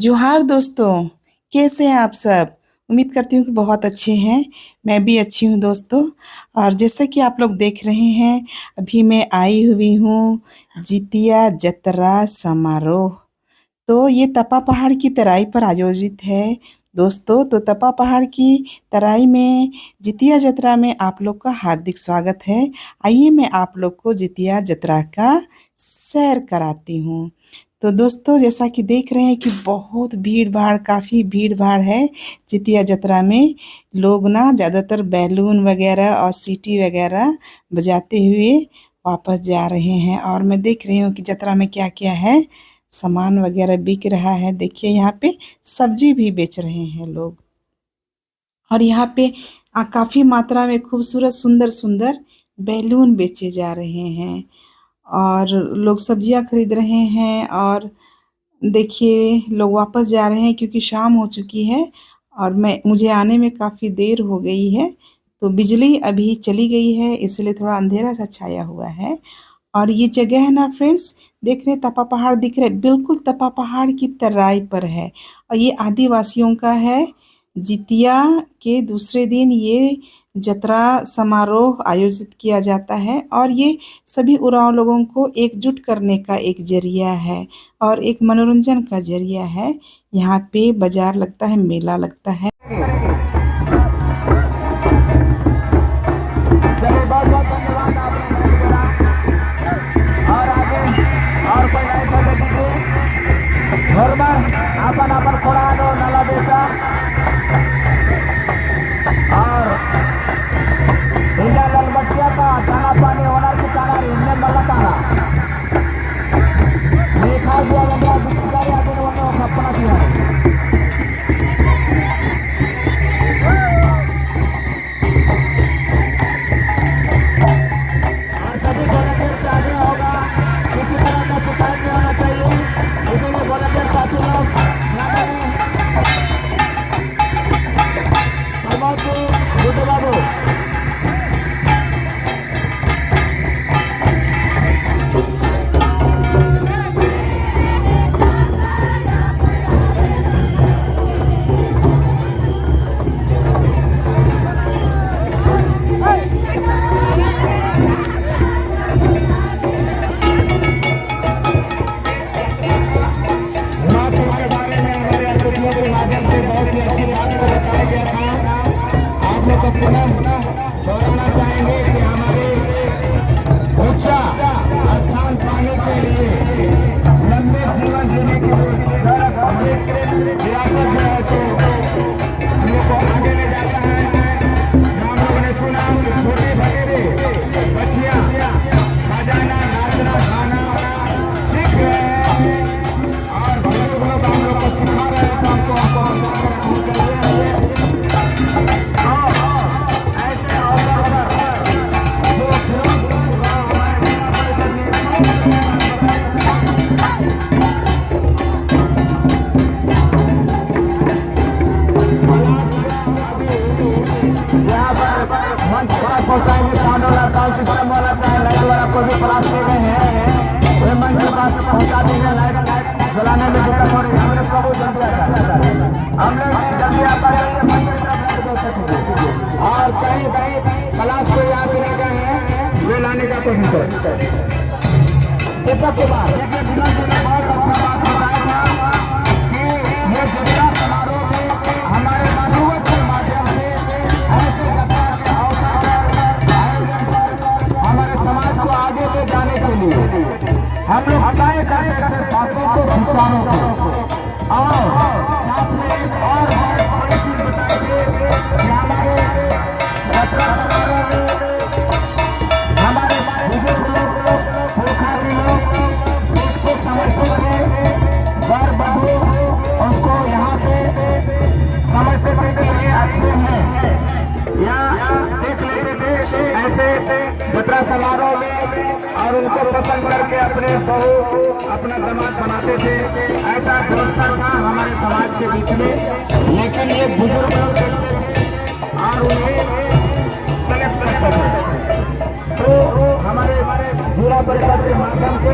जोहार दोस्तों, कैसे हैं आप सब? उम्मीद करती हूँ कि बहुत अच्छे हैं। मैं भी अच्छी हूँ दोस्तों। और जैसा कि आप लोग देख रहे हैं, अभी मैं आई हुई हूँ जितिया जतरा समारोह। तो ये तपा पहाड़ की तराई पर आयोजित है दोस्तों। तो तपा पहाड़ की तराई में जितिया जतरा में आप लोग का हार्दिक स्वागत है। आइए मैं आप लोग को जितिया जतरा का सैर कराती हूँ। तो दोस्तों, जैसा कि देख रहे हैं कि बहुत भीड़-भाड़, काफ़ी भीड़-भाड़ है जितिया जतरा में। लोग ना ज़्यादातर बैलून वगैरह और सीटी वगैरह बजाते हुए वापस जा रहे हैं। और मैं देख रही हूँ कि जतरा में क्या-क्या है, सामान वगैरह बिक रहा है। देखिए यहाँ पे सब्जी भी बेच रहे हैं लोग। और यहाँ पे काफ़ी मात्रा में खूबसूरत सुंदर-सुंदर बैलून बेचे जा रहे हैं। और लोग सब्जियाँ खरीद रहे हैं। और देखिए लोग वापस जा रहे हैं क्योंकि शाम हो चुकी है और मुझे आने में काफ़ी देर हो गई है। तो बिजली अभी चली गई है, इसलिए थोड़ा अंधेरा सा छाया हुआ है। और ये जगह है ना फ्रेंड्स, देख रहे हैं तपा पहाड़ दिख रहे हैं, बिल्कुल तपा पहाड़ की तराई पर है। और ये आदिवासियों का है। जितिया के दूसरे दिन ये जतरा समारोह आयोजित किया जाता है और ये सभी उरांव लोगों को एकजुट करने का एक जरिया है और एक मनोरंजन का जरिया है। यहाँ पे बाजार लगता है, मेला लगता है। चलिए, बहुत बहुत धन्यवाद आपने लाइक करा और आगे और कोई लाइक कर दीजिए। घर में अपन खोड़ा दो नाला बेचा और इंडिया ललबटिया का दाना पानी होना की ताना इंडियन वाला ताना देखा दिया गया बिस्कारी आदि ने अपना किया दोहराना चाहेंगे कि हमारे ऊंचा स्थान पाने के लिए लंबे जीवन जीने के लिए विरासत जो है सो हम लोग को आगे ले जाता है। हम लोगों ने सुना कि छोटे बच्चे बच्चियां बजाना नाचना गाना सीख रहे हैं और बुजुर्ग लोग हम लोग को सिखा रहे हैं। तो हमको पहुंचा चाहिए। पहुंचाएंगे साउंड वाला, साउंड सिस्टम वाला, चाहे लाइट वाला कोई भी प्रयास किए गए हैं वे मंच के पास पहुंचा देंगे। लाइट जलाने में दिक्कत हो रही है, हमने इसको बहुत जल्दी आता है। हम लोग जल्दी आ पाएंगे और कहीं क्लास को यहाँ से ले गए हैं वे लाने का कोशिश करें। दीपक कुमार जैसे विनोद जी ने बहुत अच्छा बात बताया था कि ये जतरा समारोह में हमारे पूर्वज के माध्यम से ऐसे जतरा के अवसर पर आयोजन कर हमारे समाज को आगे ले जाने के लिए हम लोग हटाए करते थे बातों को, विचारों को। और साथ में एक और बड़ी चीज बताई थी कि हमारे जतरा समारोह में हमारे बुजुर्ग लोग, पुरखा के लोग देख को समझते थे, वर बधू उसको यहाँ से समझते थे कि ये अच्छे हैं या देख लेते थे ऐसे जतरा समारोह में और उनको पसंद करके अपने बहू अपना दामाद बनाते थे। ऐसा व्यवस्था था हमारे समाज के बीच में। लेकिन ये बुजुर्ग लोग देखते थे और उन्हें सेलेक्ट करते थे। तो हमारे जिला परिषद के माध्यम से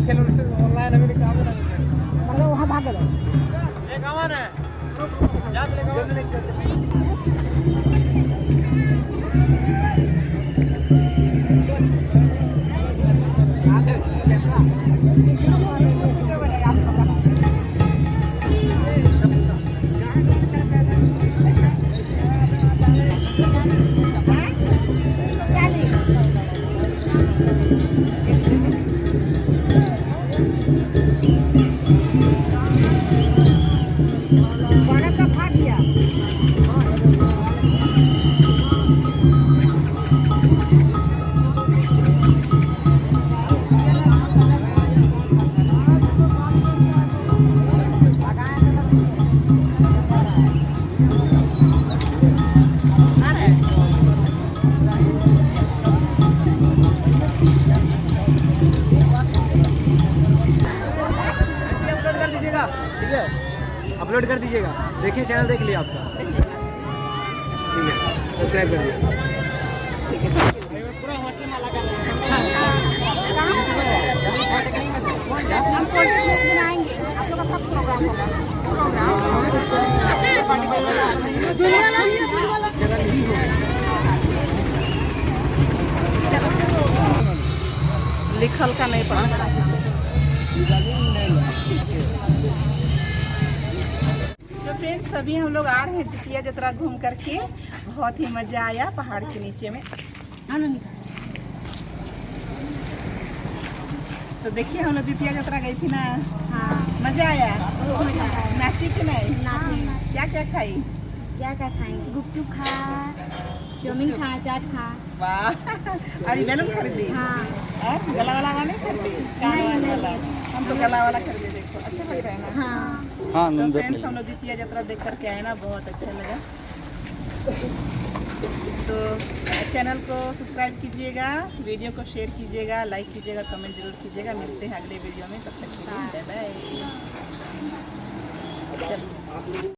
खेल ऑनलाइन अभी काम ना मतलब वहाँ भाग गए ये कहां है जा ले कौन सा भाग गया अपलोड कर दीजिएगा ठीक है अपलोड कर दीजिएगा देखिए चैनल देख लिया आपका ठीक है सब्सक्राइब कर दिया हम बनाएंगे आप लोग का प्रोग्राम होगा लिखल का नहीं पता। तो फ्रेंड्स सभी हम लोग आ रहे हैं जितिया जतरा घूम करके, बहुत ही मजा आया पहाड़ के नीचे में। तो देखिए हम लोग जितिया जतरा गई थी ना, हाँ मजा आया। मजा आया। नाची कि नहीं? नाची। क्या क्या खाई? क्या क्या खाएंगे गुपचुप खा चाउमीन खा चाट खा वाह अरे बैलून खरीदी? हाँ और गला वाला नहीं खरीदी? कान नहीं, वाला? हम तो गला वाला खरीदे, देखो अच्छा लग रहा है ना। हाँ तो फ्रेंड्स हम लोग जितिया यात्रा देख करके आए ना, बहुत अच्छा लगा। तो चैनल को सब्सक्राइब कीजिएगा, वीडियो को शेयर कीजिएगा, लाइक कीजिएगा, कमेंट जरूर कीजिएगा। मिलते हैं अगले वीडियो में, तब तक के लिए बाय बाय। चलो।